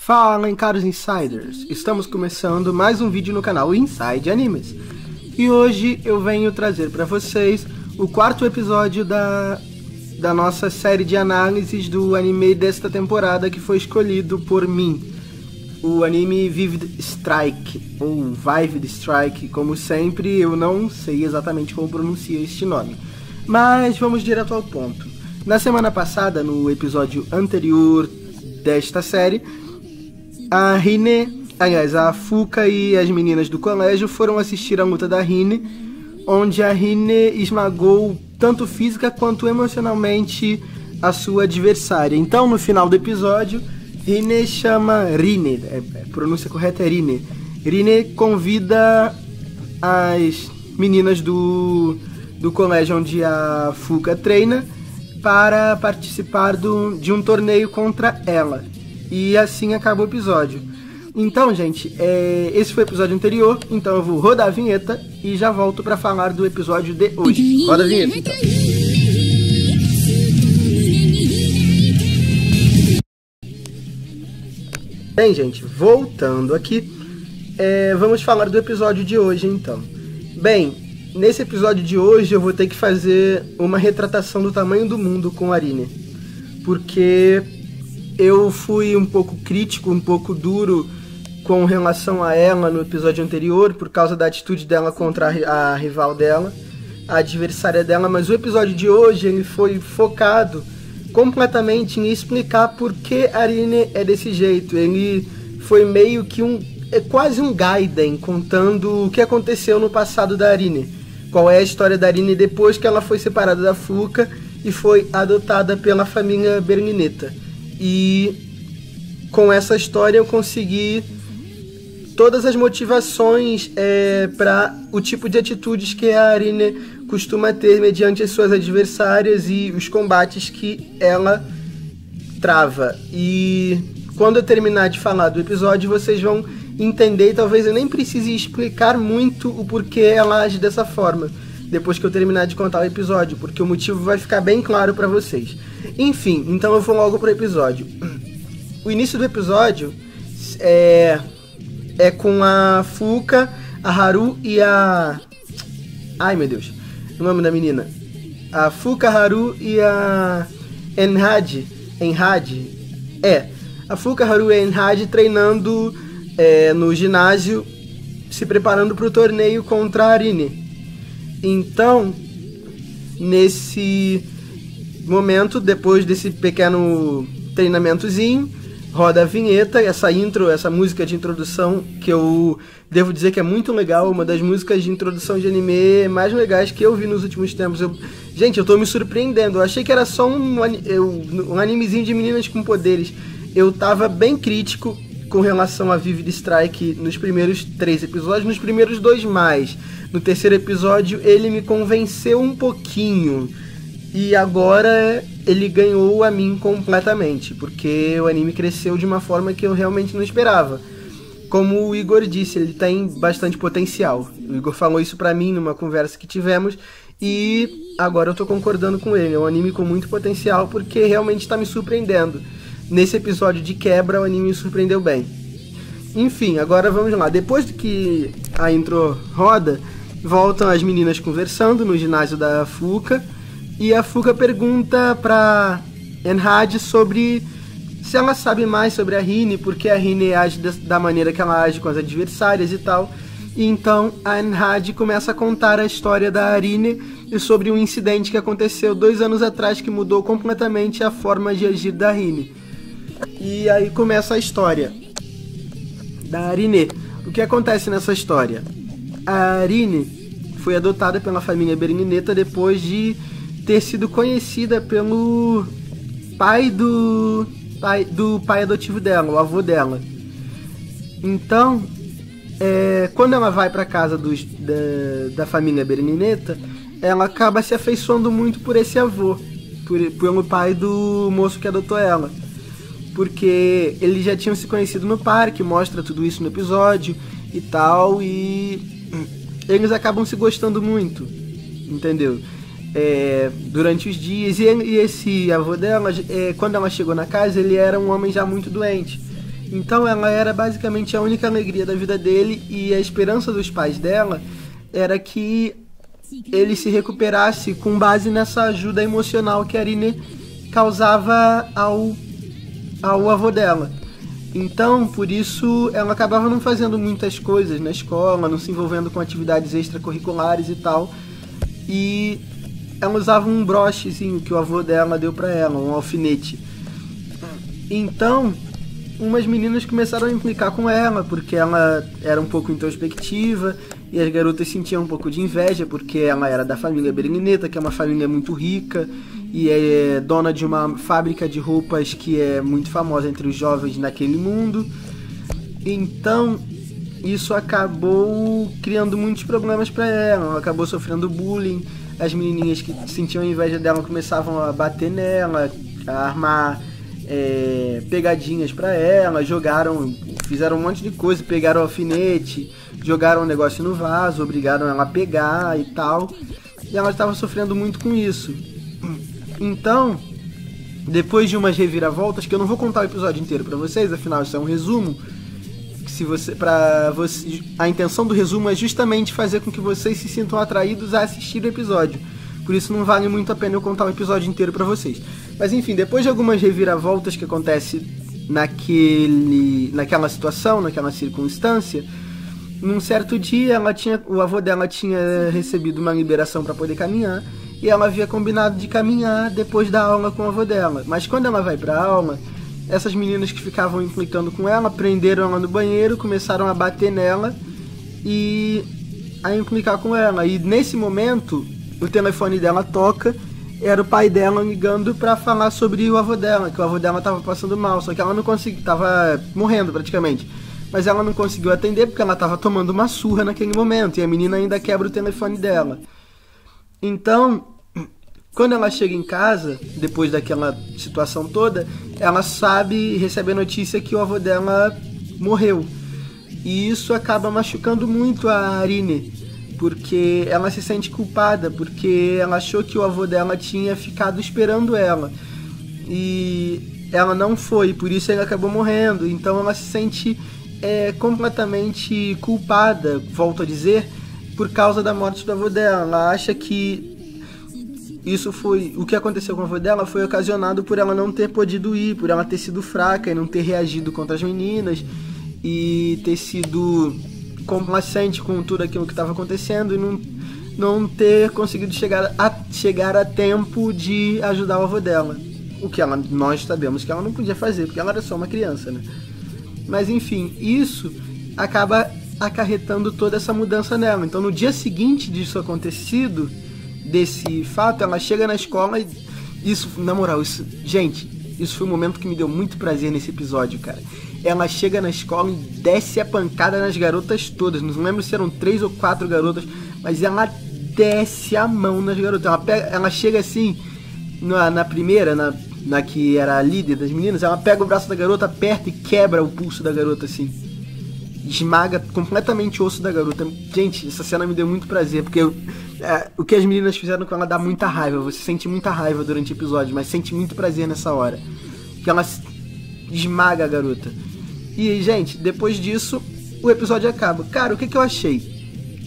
Fala, caros insiders! Estamos começando mais um vídeo no canal Inside Animes. E hoje eu venho trazer para vocês o quarto episódio da nossa série de análises do anime desta temporada que foi escolhido por mim. O anime Vivid Strike, ou Vivid Strike, como sempre, eu não sei exatamente como pronuncia este nome. Mas vamos direto ao ponto. Na semana passada, no episódio anterior desta série, a Fuka e as meninas do colégio foram assistir a luta da Hine, onde a Hine esmagou tanto física quanto emocionalmente a sua adversária. Então, no final do episódio, Rine chama... a pronúncia correta é Rine. Rine convida as meninas do colégio onde a Fuka treina para participar de um torneio contra ela. E assim acaba o episódio. Então, gente, esse foi o episódio anterior, então eu vou rodar a vinheta e já volto para falar do episódio de hoje. Roda a vinheta, então. Bem, gente, voltando aqui, vamos falar do episódio de hoje, então. Bem, nesse episódio de hoje eu vou ter que fazer uma retratação do tamanho do mundo com a Rine, porque eu fui um pouco crítico, um pouco duro com relação a ela no episódio anterior, por causa da atitude dela contra a rival dela, a adversária dela, mas o episódio de hoje ele foi focado completamente em explicar por que a Rine é desse jeito. Ele foi meio que quase um Gaiden, contando o que aconteceu no passado da Rine, qual é a história da Rine depois que ela foi separada da Fuka e foi adotada pela família Berninetta. E com essa história eu consegui todas as motivações para o tipo de atitudes que a Rine costuma ter mediante as suas adversárias e os combates que ela trava. E quando eu terminar de falar do episódio, vocês vão entender, e talvez eu nem precise explicar muito o porquê ela age dessa forma, depois que eu terminar de contar o episódio, porque o motivo vai ficar bem claro para vocês. Enfim, então eu vou logo pro episódio. O início do episódio é com a Fuka, a Haru e a... Ai, meu Deus, o nome da menina. A Fuka, a Haru e a Enhad. A Fuka, a Haru e a Enhad treinando no ginásio, se preparando para o torneio contra a Rine. Então, nesse momento, depois desse pequeno treinamentozinho, roda a vinheta, essa música de introdução, que eu devo dizer que é muito legal, uma das músicas de introdução de anime mais legais que eu vi nos últimos tempos. Gente, eu tô me surpreendendo, eu achei que era só um animezinho de meninas com poderes. Eu tava bem crítico com relação a Vivid Strike nos primeiros 3 episódios, nos primeiros 2 mais. No terceiro episódio ele me convenceu um pouquinho, e agora ele ganhou a mim completamente, porque o anime cresceu de uma forma que eu realmente não esperava. Como o Igor disse, ele tem bastante potencial. O Igor falou isso pra mim numa conversa que tivemos, e agora eu tô concordando com ele. É um anime com muito potencial, porque realmente está me surpreendendo. Nesse episódio de quebra, o anime me surpreendeu bem. Enfim, agora vamos lá. Depois que a intro roda, voltam as meninas conversando no ginásio da Fuka, e a Fuka pergunta pra Enhad sobre se ela sabe mais sobre a Rine, porque a Rine age da maneira que ela age com as adversárias e tal. E então a Enhad começa a contar a história da Rine e sobre um incidente que aconteceu 2 anos atrás que mudou completamente a forma de agir da Rine. E aí começa a história da Rine. O que acontece nessa história? A Rine foi adotada pela família Berninetta depois de ter sido conhecida pelo pai do pai adotivo dela, o avô dela. Então, quando ela vai para casa da família Berninetta, ela acaba se afeiçoando muito por esse avô, pelo pai do moço que adotou ela, porque eles já tinham se conhecido no parque, mostra tudo isso no episódio e tal, e eles acabam se gostando muito, entendeu? Durante os dias, e esse avô dela, quando ela chegou na casa, ele era um homem já muito doente, Então ela era basicamente a única alegria da vida dele, e a esperança dos pais dela era que ele se recuperasse com base nessa ajuda emocional que a Arine causava ao avô dela. Então, por isso, ela acabava não fazendo muitas coisas na escola, não se envolvendo com atividades extracurriculares e tal. E ela usava um brochezinho que o avô dela deu pra ela, um alfinete. Então, umas meninas começaram a implicar com ela, porque ela era um pouco introspectiva, e as garotas sentiam um pouco de inveja, porque ela era da família Berenguineta, que é uma família muito rica, e é dona de uma fábrica de roupas que é muito famosa entre os jovens naquele mundo. Então, isso acabou criando muitos problemas para ela. Ela acabou sofrendo bullying, as menininhas que sentiam inveja dela começavam a bater nela, a armar pegadinhas para ela, fizeram um monte de coisa, pegaram o alfinete, jogaram um negócio no vaso, obrigaram ela a pegar e tal, e ela estava sofrendo muito com isso. Então, depois de umas reviravoltas, que eu não vou contar o episódio inteiro para vocês, afinal isso é um resumo, a intenção do resumo é justamente fazer com que vocês se sintam atraídos a assistir o episódio. Por isso não vale muito a pena eu contar o episódio inteiro pra vocês. Mas enfim, depois de algumas reviravoltas que acontecem naquela situação, naquela circunstância, num certo dia o avô dela tinha recebido uma liberação para poder caminhar, e ela havia combinado de caminhar depois da aula com o avô dela. Mas quando ela vai pra aula, essas meninas que ficavam implicando com ela prenderam ela no banheiro, começaram a bater nela e a implicar com ela. E nesse momento, o telefone dela toca, era o pai dela ligando pra falar sobre o avô dela, que o avô dela tava passando mal, só que ela não conseguiu, tava morrendo praticamente. Mas ela não conseguiu atender porque ela tava tomando uma surra naquele momento, e a menina ainda quebra o telefone dela. Então, quando ela chega em casa, depois daquela situação toda, ela recebe a notícia que o avô dela morreu. E isso acaba machucando muito a Arine, porque ela se sente culpada, porque ela achou que o avô dela tinha ficado esperando ela. E ela não foi, por isso ele acabou morrendo. Então ela se sente completamente culpada, volto a dizer, por causa da morte do avô dela. Ela acha que o que aconteceu com a avó dela foi ocasionado por ela não ter podido ir, por ela ter sido fraca e não ter reagido contra as meninas e ter sido complacente com tudo aquilo que estava acontecendo e não ter conseguido chegar a tempo de ajudar o avô dela. O que nós sabemos que ela não podia fazer, porque ela era só uma criança, né? Mas enfim, isso acaba acarretando toda essa mudança nela. Então no dia seguinte disso acontecido, desse fato, ela chega na escola e isso, na moral, gente, isso foi um momento que me deu muito prazer nesse episódio, cara. Ela chega na escola e desce a pancada nas garotas todas. Não lembro se eram 3 ou 4 garotas, mas ela desce a mão nas garotas. Ela chega assim, na primeira, na que era a líder das meninas, ela pega o braço da garota, aperta e quebra o pulso da garota assim. Esmaga completamente o osso da garota. Gente, essa cena me deu muito prazer, porque o que as meninas fizeram com ela dá muita raiva. Você sente muita raiva durante o episódio, mas sente muito prazer nessa hora, que ela esmaga a garota. E, gente, depois disso, o episódio acaba. Cara, o que eu achei?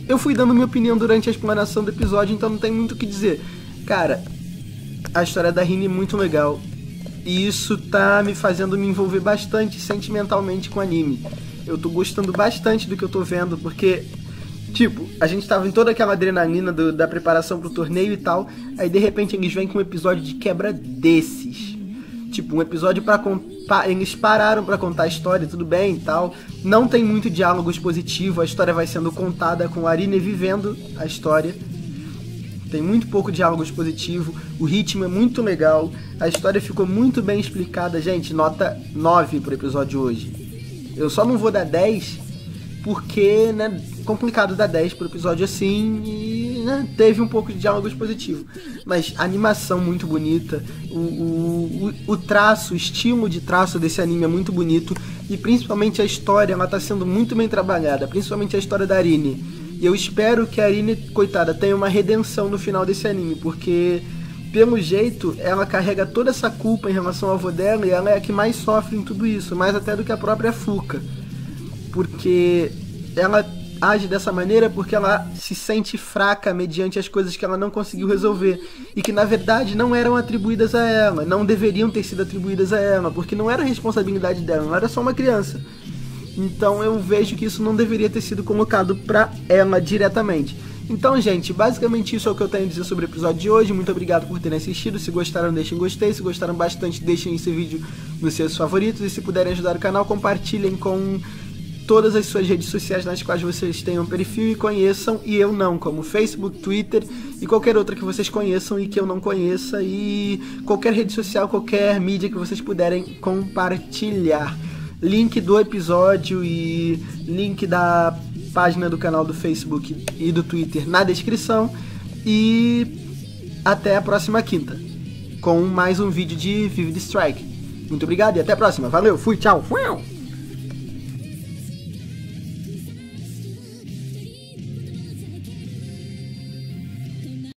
Eu fui dando minha opinião durante a explanação do episódio, então não tem muito o que dizer. Cara, a história da Rini é muito legal, e isso tá me fazendo me envolver bastante sentimentalmente com o anime. Eu tô gostando bastante do que eu tô vendo, porque, tipo, a gente tava em toda aquela adrenalina da preparação pro torneio e tal, aí de repente eles vêm com um episódio de quebra desses. Tipo, um episódio pra contar, eles pararam pra contar a história, tudo bem e tal. Não tem muito diálogo expositivo, a história vai sendo contada com a Arine vivendo a história. Tem muito pouco diálogo expositivo, o ritmo é muito legal, a história ficou muito bem explicada. Gente, nota 9 pro episódio hoje. Eu só não vou dar 10 porque, né, complicado dar 10 pro episódio assim e, né, teve um pouco de diálogo expositivo. Mas a animação muito bonita, o traço, o estilo de traço desse anime é muito bonito e principalmente a história, ela tá sendo muito bem trabalhada, principalmente a história da Arine. E eu espero que a Arine, coitada, tenha uma redenção no final desse anime, porque pelo jeito, ela carrega toda essa culpa em relação ao avô dela e ela é a que mais sofre em tudo isso, mais até do que a própria Fuka. Porque ela age dessa maneira porque ela se sente fraca mediante as coisas que ela não conseguiu resolver e que na verdade não eram atribuídas a ela, não deveriam ter sido atribuídas a ela, porque não era responsabilidade dela, ela era só uma criança. Então eu vejo que isso não deveria ter sido colocado pra ela diretamente. Então, gente, basicamente isso é o que eu tenho a dizer sobre o episódio de hoje. Muito obrigado por terem assistido. Se gostaram, deixem gostei. Se gostaram bastante, deixem esse vídeo nos seus favoritos. E se puderem ajudar o canal, compartilhem com todas as suas redes sociais nas quais vocês tenham perfil e conheçam, e eu não, como Facebook, Twitter e qualquer outra que vocês conheçam e que eu não conheça, e qualquer rede social, qualquer mídia que vocês puderem compartilhar. Link do episódio e link da página do canal do Facebook e do Twitter na descrição. E até a próxima quinta com mais um vídeo de Vivid Strike. Muito obrigado e até a próxima. Valeu, fui, tchau.